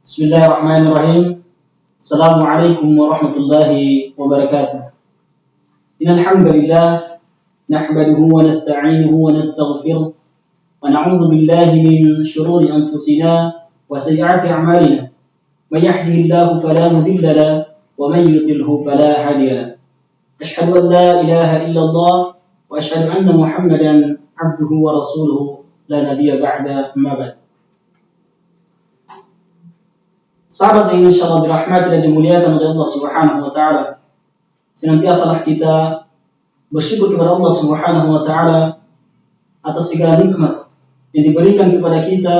Bismillahirrahmanirrahim. Assalamualaikum warahmatullahi wabarakatuh. Innal hamdalillah nahmaduhu wa nasta'inuhu wa nastaghfiruh wa na'udzu billahi min shururi anfusina wa sayyiati a'malina. May yahdihillahu fala mudilla lahu wa may yudlilhu fala hadiya lahu. Asyhadu an la ilaha illallah wa asyhadu anna Muhammadan 'abduhu wa rasuluhu la nabiyya ba'da, amma ba'd. Sahabat yang insyaallah dirahmati dan dimuliakan oleh Allah Subhanahu wa taala. Senantiasalah kita bersyukur kepada Allah Subhanahu wa taala atas segala nikmat yang diberikan kepada kita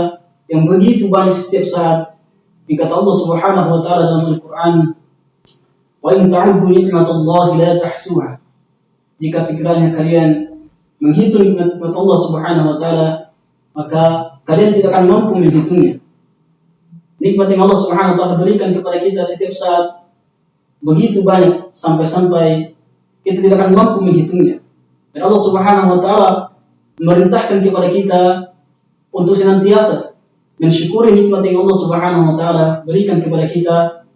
yang begitu banyak setiap saat. Kata Allah Subhanahu wa taala dalam Al-Qur'an, "Wa in ta'uddu ni'matallahi la tahsuha." Jika sekiranya kalian menghitung nikmat Allah Subhanahu wa taala, maka kalian tidak akan mampu menghitungnya. Nikmat yang Allah Subhanahu wa taala berikan kepada kita setiap saat begitu banyak sampai-sampai kita tidak akan mampu menghitungnya. Dan Allah Subhanahu wa taala memerintahkan kepada kita untuk senantiasa mensyukuri nikmat yang Allah Subhanahu wa taala berikan kepada kita.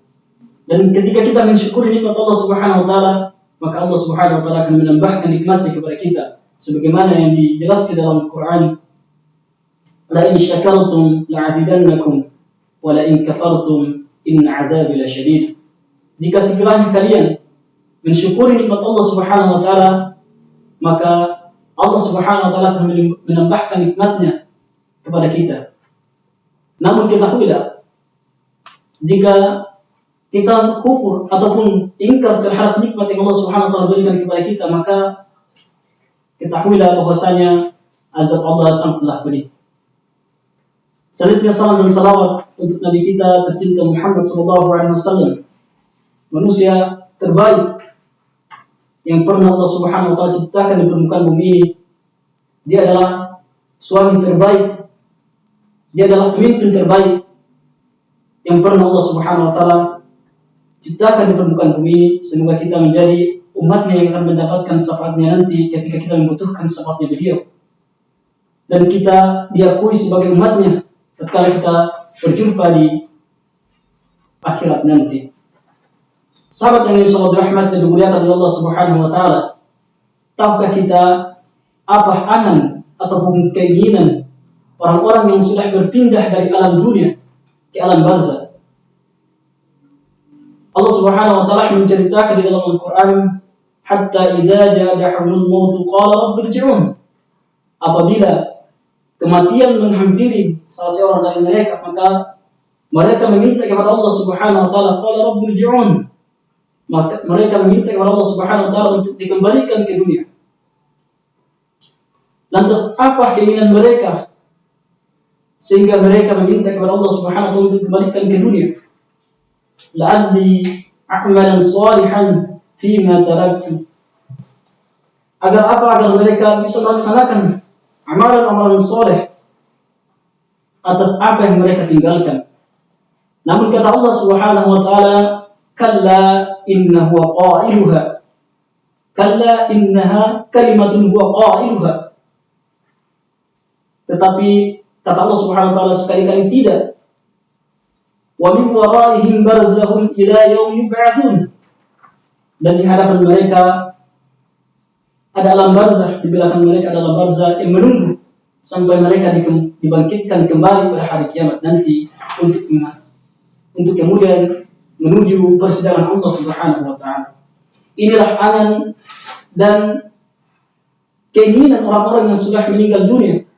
Dan ketika kita mensyukuri nikmat Allah Subhanahu wa taala, maka Allah Subhanahu wa taala akan menambahkan nikmatnya kepada kita sebagaimana yang dijelaskan dalam Al-Qur'an, "La in syakartum la'azidannakum wala in kafartum inna 'adzabi lasyadid." Jika sekiranya kalian mensyukuri nikmat Allah Subhanahu wa taala, maka Allah Subhanahu wa taala akan menambahkan nikmatnya kepada kita. Namun ketahuilah, jika kita kufur ataupun ingkar terhadap nikmat yang Allah Subhanahu wa taala berikan kepada kita, maka ketahuilah bahwasanya azab Allah sangatlah pedih. Selanjutnya salam dan salawat untuk Nabi kita tercinta Muhammad SAW, manusia terbaik yang pernah Allah Subhanahu wa taala ciptakan di permukaan bumi ini. Dia adalah suami terbaik, dia adalah pemimpin terbaik yang pernah Allah Subhanahu wa taala ciptakan di permukaan bumi ini. Semoga kita menjadi umatnya yang akan mendapatkan syafaatnya nanti ketika kita membutuhkan syafaatnya beliau, dan kita diakui sebagai umatnya tatkala kita berjumpa di akhirat nanti. Sahabat yang insyaallah dirahmati dan dimuliakan oleh Allah Subhanahu wa taala, tahukah kita apa angan ataupun keinginan orang-orang yang sudah berpindah dari alam dunia ke alam barzakh? Allah Subhanahu wa taala menceritakan di dalam Al-Qur'an, "Hatta idza ja'a ahadul maut qala rabbi irji'un." Apabila kematian menghampiri salah seorang dari mereka, maka mereka meminta kepada Allah Subhanahu wa taala, qala rabbi irji'un. Maka mereka meminta kepada Allah Subhanahu wa taala untuk dikembalikan ke dunia. Lantas apa keinginan mereka sehingga mereka meminta kepada Allah Subhanahu wa taala untuk dikembalikan ke dunia? La'alli a'malan shalihan fima taraktu. Agar mereka bisa melaksanakan amalan-amalan soleh atas apa yang mereka tinggalkan. Namun kata Allah Subhanahu wa taala, "Kalla innahu qailuha." Kalla innaha kalimatun huwa qailuha. Tetapi kata Allah Subhanahu wa taala sekali-kali tidak. Wa min waraihim barzakhun ila yaumi yub'atsun. Dan di hadapan mereka ada alam barzakh, di belakang mereka ada alam barzakh yang menunggu sampai mereka dibangkitkan kembali pada hari kiamat nanti untuk kemudian menuju persidangan Allah Subhanahu wa taala. Inilah angan dan keinginan orang-orang yang sudah meninggal dunia,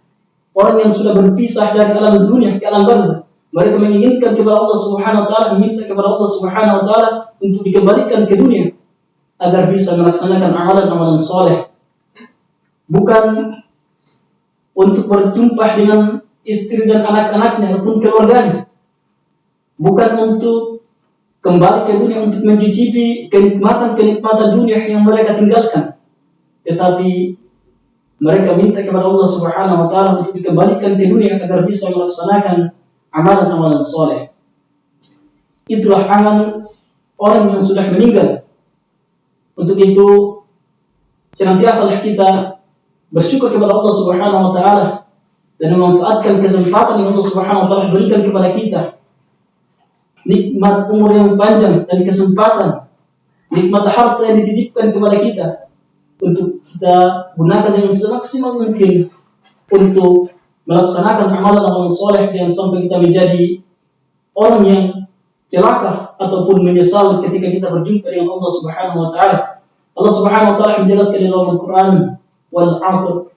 orang yang sudah berpisah dari alam dunia ke alam barzakh. Mereka menginginkan kepada Allah Subhanahu wa taala, meminta kepada Allah Subhanahu wa taala untuk dikembalikan ke dunia agar bisa melaksanakan amalan-amalan soleh, bukan untuk berjumpa dengan istri dan anak-anaknya ataupun keluarganya, bukan untuk kembali ke dunia untuk mencicipi kenikmatan-kenikmatan dunia yang mereka tinggalkan, tetapi mereka minta kepada Allah Subhanahu wa taala untuk dikembalikan ke dunia agar bisa melaksanakan amalan-amalan soleh. Itulah angan orang yang sudah meninggal. Untuk itu senantiasalah kita bersyukur kepada Allah Subhanahu wa taala dan memanfaatkan kesempatan yang Allah Subhanahu wa taala berikan kepada kita nikmat umur yang panjang dan kesempatan, nikmat harta yang dititipkan kepada kita untuk kita gunakan dengan semaksimal mungkin untuk melaksanakan amalan-amalan soleh yang sampai kita menjadi orang yang celaka ataupun menyesal ketika kita berjumpa dengan Allah Subhanahu wa taala. Allah Subhanahu wa taala menjelaskan di dalam Al-Qur'an, wal 'asr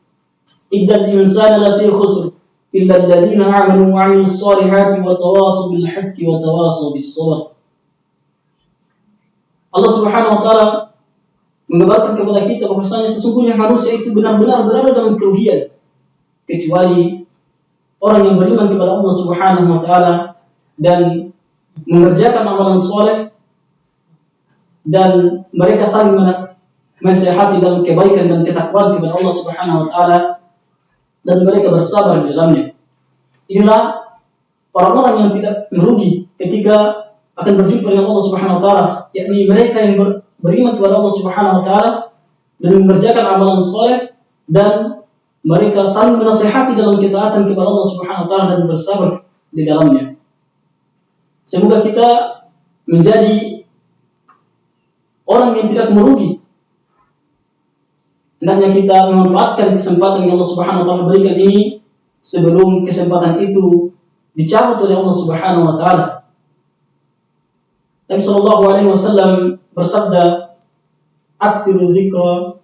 innal insana lafi khusr illa alladziina aamanu wa 'amilus shalihati wa tawashaw bil haqqi wa tawashaw bis sabr. Allah Subhanahu wa taala mengabarkan kepada kita bahwasanya sesungguhnya manusia itu benar-benar berada dalam kerugian kecuali orang yang beriman kepada Allah Subhanahu wa taala dan mengerjakan amalan soleh dan mereka saling menasihati dalam kebaikan dan ketakwaan kepada Allah Subhanahu wa taala dan mereka bersabar di dalamnya. Inilah orang-orang yang tidak merugi ketika akan berjumpa dengan Allah Subhanahu wa taala, yakni mereka yang beriman kepada Allah Subhanahu wa taala dan mengerjakan amalan soleh dan mereka saling menasihati dalam ketaatan kepada Allah Subhanahu wa taala dan bersabar di dalamnya. Semoga kita menjadi orang yang tidak merugi. Hendaknya kita memanfaatkan kesempatan yang Allah Subhanahu wa taala berikan ini sebelum kesempatan itu dicabut oleh Allah Subhanahu wa taala. Nabi sallallahu alaihi wasallam bersabda, "Aktsiru dzikra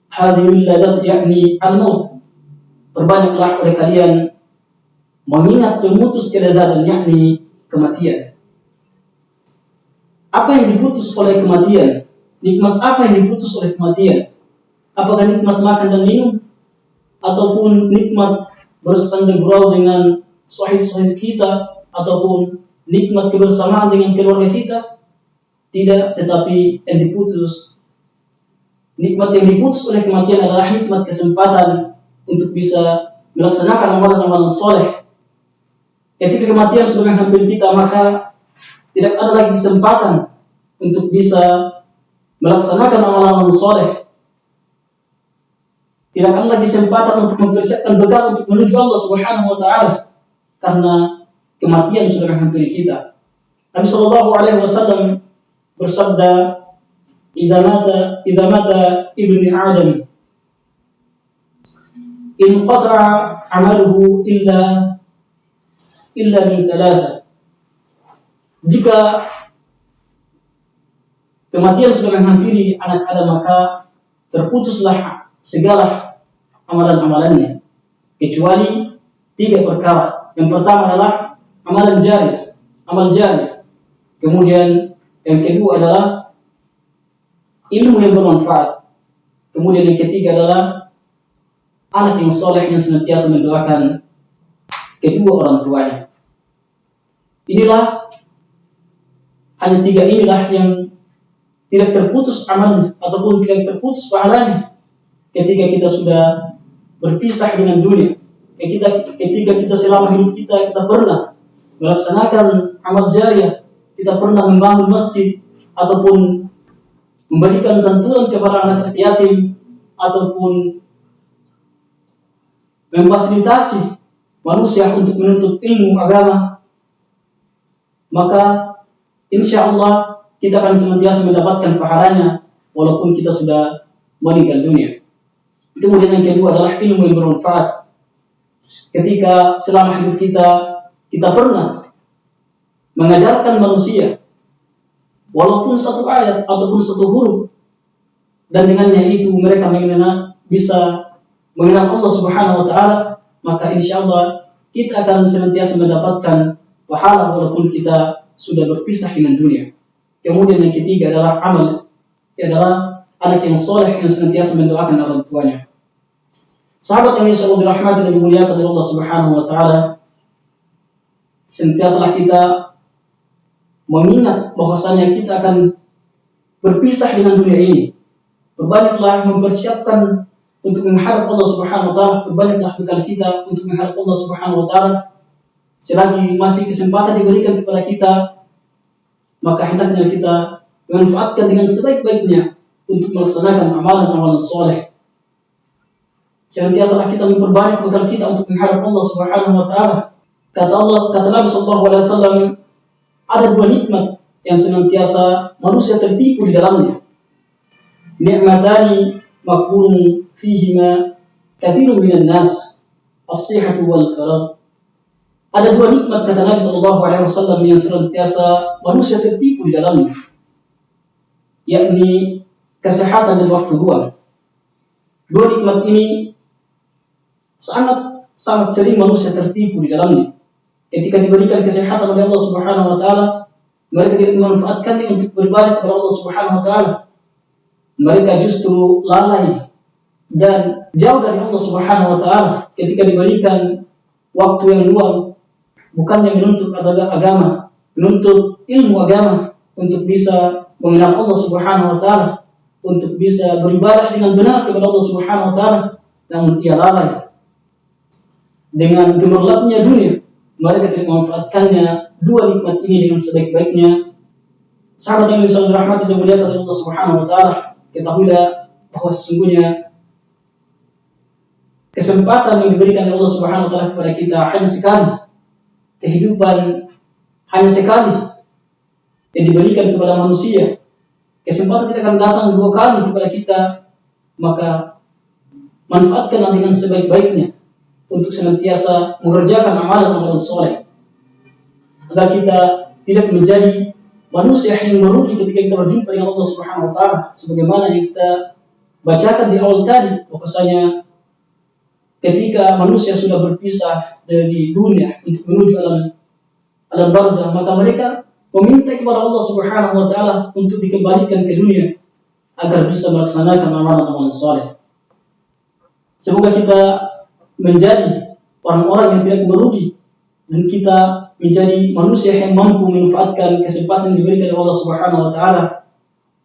hadhil ladat yakni al-maut." Perbanyaklah oleh kalian mengingat pemutus kelezatan yakni kematian. Apa yang diputus oleh kematian? Nikmat apa yang diputus oleh kematian? Apakah nikmat makan dan minum? Ataupun nikmat bersanding gurau dengan sahib-sahib kita? Ataupun nikmat kebersamaan dengan keluarga kita? Tidak, tetapi yang diputus, nikmat yang diputus oleh kematian adalah nikmat kesempatan untuk bisa melaksanakan amalan-amalan soleh. Ketika kematian sudah menghampiri kita, maka tidak ada lagi kesempatan untuk bisa melaksanakan amalan-amalan soleh. Tidak ada lagi kesempatan untuk mempersiapkan bekal untuk menuju Allah Subhanahu wa taala karena kematian sudah menghampiri kita. Nabi sallallahu alaihi wasallam bersabda, "Idza mata ibnu Adam in qata'a 'amaluhu illa min thalatha." Jika kematian sudah menghampiri anak Adam, maka terputuslah segala amalan-amalannya kecuali 3 perkara. Yang pertama adalah amalan jari, amal jari. Kemudian yang kedua adalah ilmu yang bermanfaat. Kemudian yang ketiga adalah anak yang soleh yang senantiasa mendoakan kedua orang tuanya. Inilah, hanya 3 inilah yang tidak terputus amalnya ataupun tidak terputus pahalanya ketika kita sudah berpisah dengan dunia. Ketika kita selama hidup kita pernah melaksanakan amal jariah, kita pernah membangun masjid ataupun memberikan santunan kepada anak yatim ataupun memfasilitasi manusia untuk menuntut ilmu agama, maka insya Allah kita akan senantiasa mendapatkan pahalanya walaupun kita sudah meninggal dunia. Kemudian yang kedua adalah ilmu yang bermanfaat. Ketika selama hidup kita pernah mengajarkan manusia walaupun 1 ayat ataupun 1 huruf, dan dengannya itu mereka bisa mengenal Allah Subhanahu wa taala, maka insyaallah kita akan senantiasa mendapatkan pahala walaupun kita sudah berpisah dengan dunia. Kemudian yang ketiga adalah amal, adalah anak yang soleh yang senantiasa mendoakan orang tuanya. Sahabat yang insyaallah dirahmati dan dimuliakan oleh Allah Subhanahu wa taala, senantiasalah kita mengingat bahwasanya kita akan berpisah dengan dunia ini. Berbanyaklah mempersiapkan untuk menghadap Allah Subhanahu wa taala, berbanyaklah bekal kita untuk menghadap Allah Subhanahu wa taala. Selagi masih kesempatan diberikan kepada kita, maka hendaknya kita memanfaatkan dengan sebaik-baiknya untuk melaksanakan amalan-amalan soleh. Senantiasalah kita memperbanyak bekal kita untuk menghadap Allah Subhanahu wa taala. Kata Nabi sallallahu alaihi wasallam, ada dua nikmat yang senantiasa manusia tertipu di dalamnya. Ni'matani makunun fihima kathirun minan nas, as-sihhatu wal faragh. Ada dua nikmat kata Nabi SAW yang senantiasa manusia tertipu di dalamnya, yakni kesehatan dan waktu luang. Dua nikmat ini sangat sering manusia tertipu di dalamnya. Ketika diberikan kesehatan oleh Allah Subhanahu wa taala, mereka tidak memanfaatkannya untuk beribadah kepada Allah Subhanahu wa taala. Mereka justru lalai dan jauh dari Allah Subhanahu wa taala ketika diberikan waktu yang luang, bukannya menuntut agama, menuntut ilmu agama untuk bisa mengenal Allah Subhanahu wa taala, untuk bisa beribadah dengan benar kepada Allah Subhanahu wa taala, namun ia lalai. Dengan gemerlapnya dunia, mereka tidak memanfaatkannya dua nikmat ini dengan sebaik-baiknya. Sahabat yang dirahmati dan dimuliakan oleh Allah Subhanahu wa taala, ketahuilah bahwa sesungguhnya kesempatan yang diberikan oleh Allah Subhanahu wa taala kepada kita hanya sekali. Kehidupan hanya sekali yang diberikan kepada manusia. Kesempatan tidak akan datang dua kali kepada kita, maka manfaatkanlah dengan sebaik-baiknya untuk senantiasa mengerjakan amalan-amalan soleh, agar kita tidak menjadi manusia yang merugi ketika kita berjumpa dengan Allah Subhanahu wa taala, sebagaimana yang kita bacakan di awal tadi, bahwasanya ketika manusia sudah berpisah dari dunia untuk menuju alam barzah, maka mereka meminta kepada Allah Subhanahu wa taala untuk dikembalikan ke dunia agar bisa melaksanakan amalan-amalan soleh. Semoga kita menjadi orang-orang yang tidak merugi, dan kita menjadi manusia yang mampu memanfaatkan kesempatan yang diberikan oleh Allah Subhanahu wa taala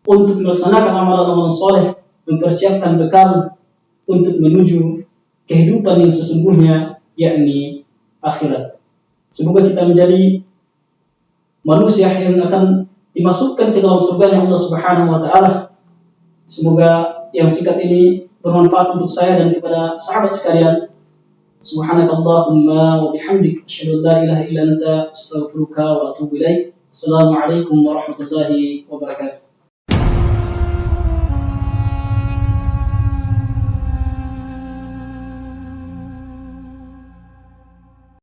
untuk melaksanakan amalan-amalan soleh, mempersiapkan bekal untuk menuju kehidupan yang sesungguhnya, yakni akhirat. Semoga kita menjadi manusia yang akan dimasukkan ke dalam surga Allah Subhanahu wa taala. Semoga yang singkat ini bermanfaat untuk saya dan kepada sahabat sekalian. Subhanakallahumma wa bihamdik, asyhadu an la ilaha illa anta, astaghfiruka wa atubu ilaik. Assalamualaikum warahmatullahi wabarakatuh.